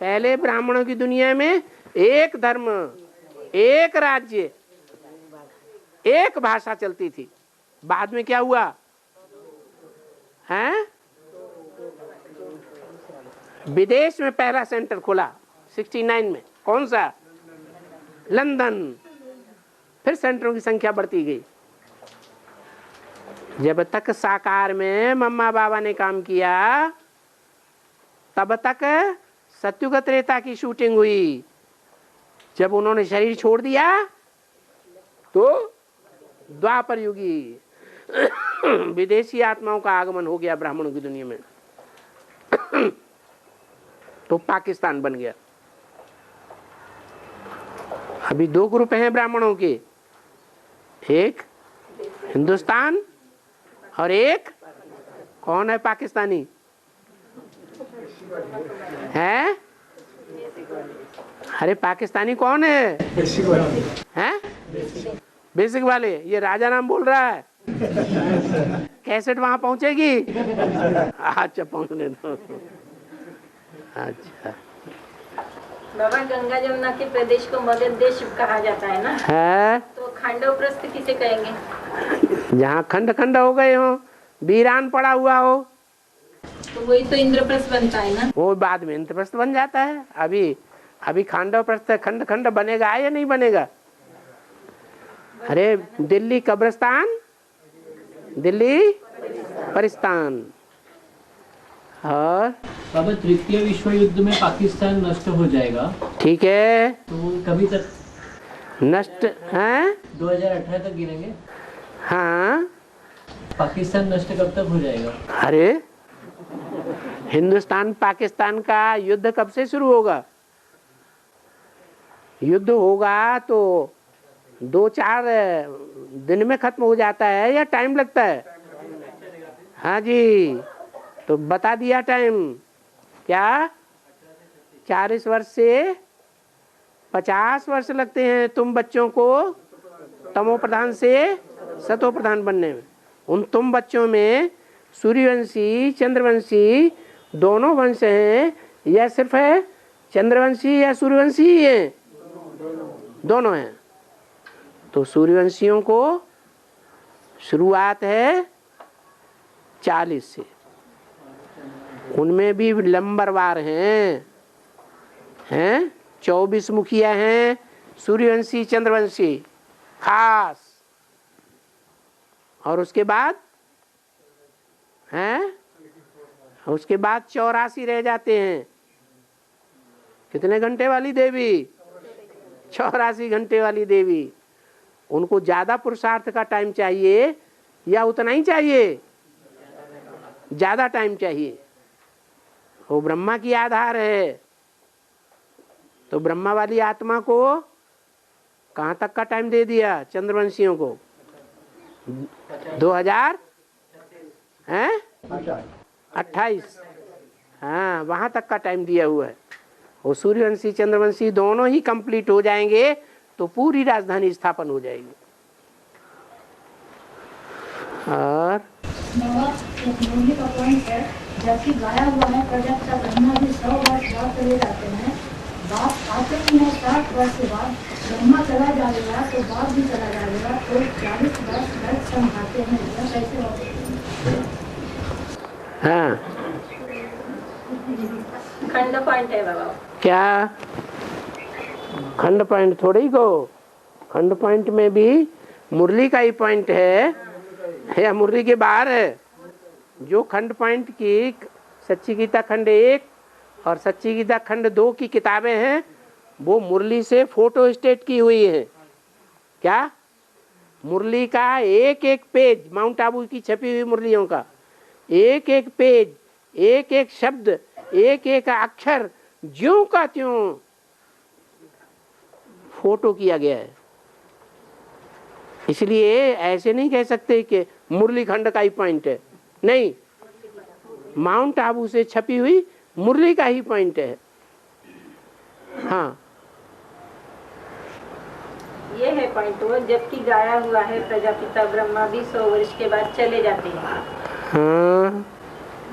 पहले ब्राह्मणों की दुनिया में एक धर्म, एक राज्य, एक भाषा चलती थी। बाद में क्या हुआ हैं? विदेश में पहला सेंटर खुला 69 में। कौन सा? लंदन। फिर सेंटरों की संख्या बढ़ती गई। जब तक साकार में मम्मा बाबा ने काम किया तब तक सत्युग त्रेता की शूटिंग हुई। जब उन्होंने शरीर छोड़ दिया तो द्वापर युगी विदेशी आत्माओं का आगमन हो गया ब्राह्मणों की दुनिया में। तो पाकिस्तान बन गया। अभी 2 ग्रुप हैं ब्राह्मणों के, एक हिंदुस्तान और एक कौन है? पाकिस्तानी। हैं? अरे पाकिस्तानी कौन है? हैं? बेसिक वाले। ये राजा नाम बोल रहा है। कैसेट वहां पहुंचेगी? अच्छा पहुंचने दो। अच्छा बाबा, गंगा जमुना के प्रदेश को मगध देश कहा जाता है ना, है? तो खांडव प्रस्थ किसे कहेंगे? जहाँ खंड खंड हो गए हो, वीरान पड़ा हुआ हो, तो वही तो इंद्रप्रस्थ बनता है ना। वो बाद में इंद्रप्रस्थ बन जाता है। अभी खांडव प्रस्थ खंड खंड बनेगा या नहीं बनेगा? अरे दिल्ली कब्रिस्तान, दिल्ली परिस्तान। और बाबा, तृतीय विश्व युद्ध में पाकिस्तान नष्ट हो जाएगा, ठीक है, तो कभी तक नष्ट है? 2018 तक गिनेंगे। हाँ, पाकिस्तान नष्ट कब तक हो जाएगा? अरे हिंदुस्तान पाकिस्तान का युद्ध कब से शुरू होगा? युद्ध होगा तो 2-4 दिन में खत्म हो जाता है या टाइम लगता है? हाँ जी, तो बता दिया टाइम। क्या 40 वर्ष से 50 वर्ष लगते हैं तुम बच्चों को तमो प्रधान से सतो प्रधान बनने में। उन तुम बच्चों में सूर्यवंशी चंद्रवंशी दोनों वंश हैं या सिर्फ है चंद्रवंशी या सूर्यवंशी ही है? दोनों हैं। तो सूर्यवंशियों को शुरुआत है 40 से, उनमें भी नंबरवार हैं 24 मुखिया हैं सूर्यवंशी चंद्रवंशी खास। और उसके बाद हैं, उसके बाद 84 रह जाते हैं। कितने घंटे वाली देवी? 84 घंटे वाली देवी। उनको ज्यादा पुरुषार्थ का टाइम चाहिए या उतना ही चाहिए? ज्यादा टाइम चाहिए। वो ब्रह्मा की आधार है, तो ब्रह्मा वाली आत्मा को कहाँ तक का टाइम दे दिया चंद्रवंशियों को? 2028। हाँ, वहां तक का टाइम दिया हुआ है। वो सूर्यवंशी चंद्रवंशी दोनों ही कंप्लीट हो जाएंगे तो पूरी राजधानी स्थापन हो जाएगी। और एक का पॉइंट है, जबकि गाया हुआ है प्रजापिता ब्रह्मा भी 100 वर्ष बाद चले जाते हैं, बाप आते ही है 60 वर्ष के बाद, ब्रह्मा चला जाएगा तो बाप भी चला जाएगा, तो 40 वर्ष बैठ संभालते हैं। यह कैसे हो सकते हैं? हाँ, खंड पॉइंट है बाबा। क्या खंड पॉइंट थोड़ी को? खंड पॉइंट में भी मुरली का ही पॉइंट है या मुरली के बाहर है? जो खंड पॉइंट की सच्ची गीता खंड 1 और सच्ची गीता खंड 2 की किताबें हैं, वो मुरली से फोटो स्टेट की हुई है। क्या? मुरली का एक एक पेज, माउंट आबू की छपी हुई मुरलियों का एक एक पेज, एक एक शब्द, एक एक अक्षर ज्यों का त्यों फोटो किया गया है। इसलिए ऐसे नहीं कह सकते कि मुरली खंड का ही पॉइंट है। नहीं, माउंट आबू से छपी हुई मुरली का ही पॉइंट है। हाँ, ये है पॉइंट वो, जबकि गाया हुआ है प्रजापिता ब्रह्मा भी 100 वर्ष के बाद चले जाते हैं। हाँ,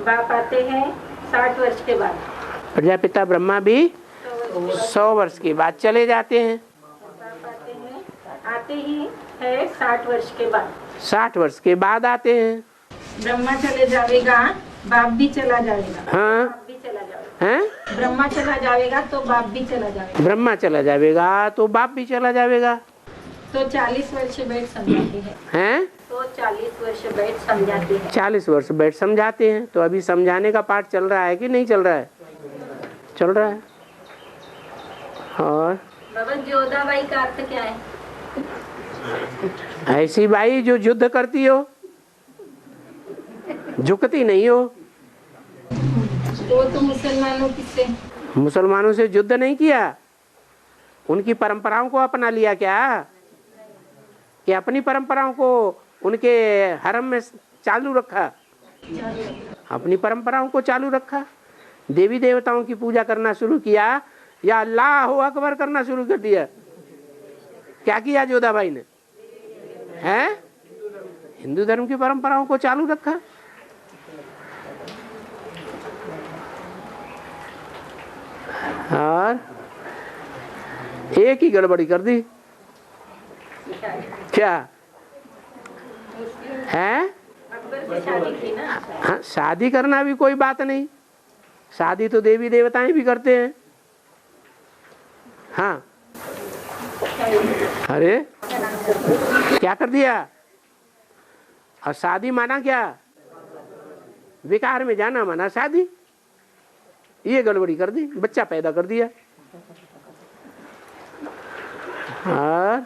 बाप आते हैं 60 वर्ष के बाद, प्रजापिता ब्रह्मा भी 100 वर्ष के बाद चले जाते हैं। आते ही है 60 वर्ष के बाद, 60 वर्ष के बाद आते हैं। ब्रह्मा चले जाएगा, बाप भी चला जाएगा। हाँ, बाप भी चला जाएगा। हैं? ब्रह्मा चला जाएगा तो बाप भी चला जाएगा। ब्रह्मा चला जाएगा तो बाप भी चला जाएगा। तो 40 वर्ष बैठ समझाते हैं। तो 40 वर्ष बैठ समझाते हैं। 40 वर्ष बैठ समझाते हैं। तो अभी समझाने का पाठ चल रहा है कि नहीं चल रहा है? चल रहा है। और बाबा, जोधाबाई का अर्थ क्या है? ऐसी बाई जो युद्ध करती हो, झुकती नहीं हो। तो मुसलमानों किससे? मुसलमानों से युद्ध नहीं किया, उनकी परंपराओं को अपना लिया। क्या कि अपनी परंपराओं को उनके हरम में चालू रखा, अपनी परंपराओं को चालू रखा। देवी देवताओं की पूजा करना शुरू किया या अल्लाह अकबर करना शुरू कर दिया? क्या किया जोधा भाई ने? हैं? हिंदू धर्म की परंपराओं को चालू रखा। और एक ही गड़बड़ी कर दी। क्या है? हाँ, शादी करना भी कोई बात नहीं, शादी तो देवी देवताएं भी करते हैं। हाँ, अरे क्या कर दिया? और शादी माना क्या? विकार में जाना माना शादी। ये गड़बड़ी कर दी, बच्चा पैदा कर दिया। और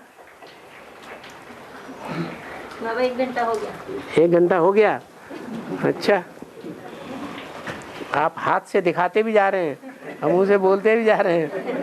1 घंटा हो गया। 1 घंटा हो गया। अच्छा, आप हाथ से दिखाते भी जा रहे हैं, हम मुंह से बोलते भी जा रहे हैं।